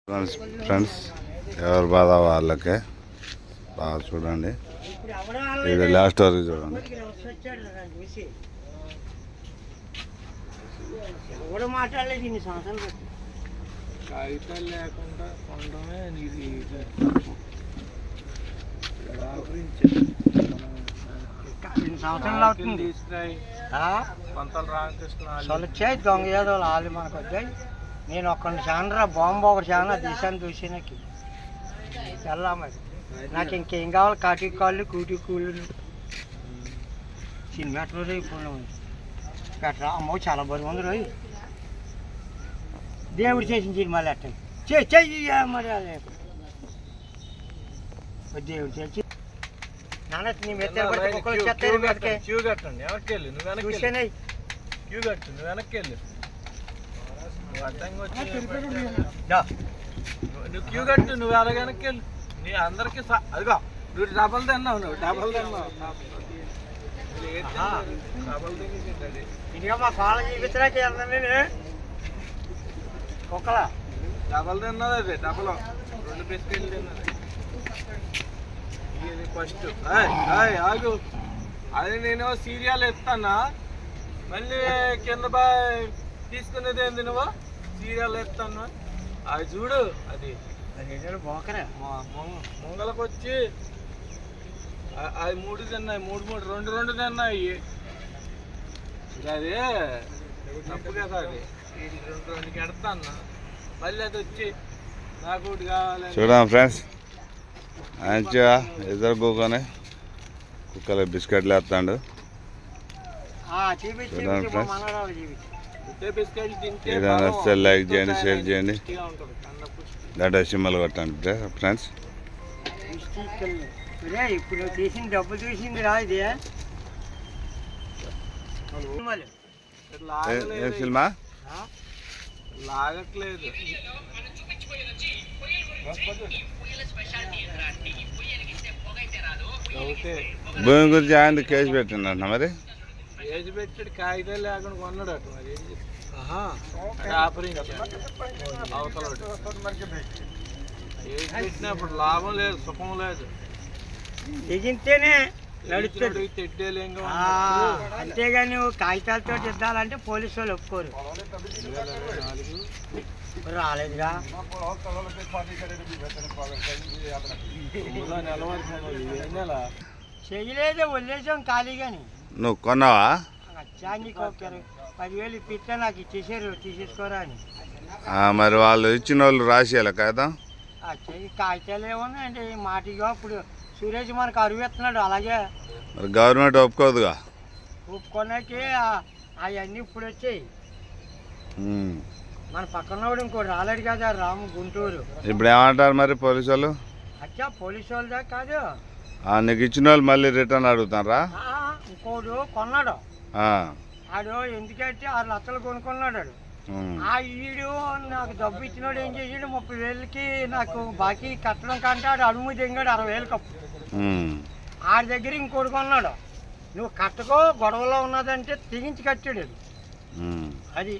Friends ఎవరు బాధ వాళ్ళకే బాగా చూడండి. ఇది లాస్ట్ వరకు చూడండి. మాట్లాడలేదు ఇన్ని సంవత్సరాలు కాగితాలు లేకుండా కొనడమే నీది. సంవత్సరాలు అవుతుంది పంతలు రామకృష్ణ వచ్చాయి దొంగ ఏదో వాళ్ళు మనకు వచ్చాయి. నేను ఒక్కడిని చానరా బాంబు ఒకటి చాలా దేశాన్ని చూసినకి తెల్లా మరి నాకు ఇంకేం కావాలి. కాటి కాళ్ళు కూటి కూళ్ళు సినిమాట్లో ఇప్పుడు పెట్టరా అమ్మో చాలా బరువు ఉంది రోజు. దేవుడు చేసిన సినిమాలు ఎట్ట చెయ్యి మరి అదే దేవుడు చేసి నాన్న నీ మెత్త చూసానే క్యూ కట్టు నువ్వు వెనక్కి వెళ్ళు. నువ్వు క్యూ కట్టు నువ్వు అలాగే వెనక్కి వెళ్ళు. నీ అందరికి అదిగో నువ్వు డబల్ తిన్నావు. నువ్వు డబల్ తిన్నావు. ఇంకా మా కాలేజ్ చూపించడానికి వెళ్తాను కుక్కలా డబల్ తిన్నది. అది డబల్ 2 బిస్కెట్లు తిన్నది. ఇది ఫస్ట్ ఆగు. అది నేను సీరియల్ ఎత్తానా మళ్ళీ కింద తీసుకునేది ఏంది నువ్వు సీరియల్ ఎత్తాను. అది చూడు అది బోకరా ముంగలకు వచ్చి అది 3 తిన్నాయి. 3 2 తిన్నాయి. అది తప్పు కదా. అది 2 ఎడతాను మళ్ళీ అది వచ్చి నాకు ఒకటి కావాలి. చూడండి ఫ్రెండ్స్ మంచిగా ఎదురు కూకొని కుక్కలు బిస్కెట్లు వేస్తాడు. చూడండి ఫ్రెండ్స్ ఏదైనా వస్తే లైక్ చేయండి, షేర్ చేయండి, గంట సింబల్ కొట్టండి ఫ్రెండ్స్. ఇప్పుడు తీసిన డబ్బులు తీసింది రా ఇది సినిమా లాగట్లేదు. భూమి గురించి ఆయన కేసు పెట్టిండ మరి కేసు పెట్టాడు. కాగితాలు లేకుండా కొన్నాడు అటు మరి అవతల కేసు పెట్టినప్పుడు లాభం లేదు, సుఖం లేదు. దిగింతేనే నడుస్తాడు. అంతేగాని నువ్వు కాగితాలతో ఇద్దాలంటే పోలీసు వాళ్ళు ఒప్పుకోరు. రాలేదురా చెయ్యలేదు వదిలేసాం ఖాళీగాని. నువ్వు కొన్నావా? చాంగికి 10,000 ఇప్పిస్తే నాకు ఇచ్చేసారు తీసేసుకోరా అని. మరి వాళ్ళు ఇచ్చిన వాళ్ళు రాసేయాలి కదా. కాగితాలు ఏమున్నాయండి మాటిగా. ఇప్పుడు సురేష్ మనకు అరువు ఎత్తున్నాడు అలాగే. మరి గవర్నమెంట్ ఒప్పుకోదుగా. ఒప్పుకోనాకి అవన్నీ ఇప్పుడు వచ్చాయి. మన పక్కన ఇంకోటి రాలేడు కదా రాము గుంటూరు. ఇప్పుడు ఏమంటారు మరి పోలీసు వాళ్ళు? అచ్చా పోలీసు వాళ్ళదా కాదు. నీకు ఇచ్చిన వాళ్ళు మళ్ళీ రిటర్న్ అడుగుతారా? ఇంకోడు కొన్నాడు ఆడు. ఎందుకంటే 6 లక్షలు కొనుక్కున్నాడు. ఈడు నాకు డబ్బు ఇచ్చినాడు ఏం చేసాడు 30,000కి నాకు బాకీ కట్టడం కంటే ఆడు అడుగు దిగాడు 60,000 కప్పు. ఆడి దగ్గర ఇంకోటి కొన్నాడు. నువ్వు కట్టకో గొడవలో ఉన్నదంటే తెగించి కట్టాడు. అది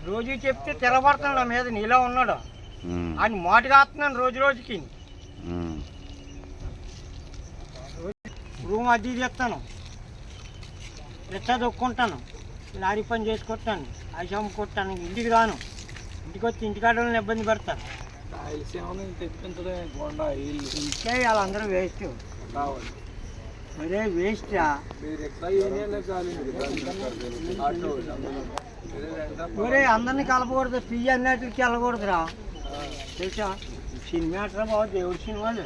రోజు చెప్తే తెరబడుతున్నాడు నా మీద. నీలో ఉన్నాడు ఆయన మోటుగా వస్తున్నాను రోజు రోజుకి. రూమ్ అద్దె తెస్తాను, రిచ్చా దొక్కుంటాను, లారీ పని చేసుకుంటాను, అవి అమ్ముకుంటాను. ఇంటికి రాను. ఇంటికి వచ్చి ఇంటికాడ ఇబ్బంది పెడతాను. ఇంకే వాళ్ళందరూ వేస్ట్. మరే వేస్టా ఒరే అందరినీ కలపకూడదు. పియ్యి అన్నిటికి వెళ్ళకూడదురా తెలుసా. సినిమా బాబు దేవుడి సినిమాలు.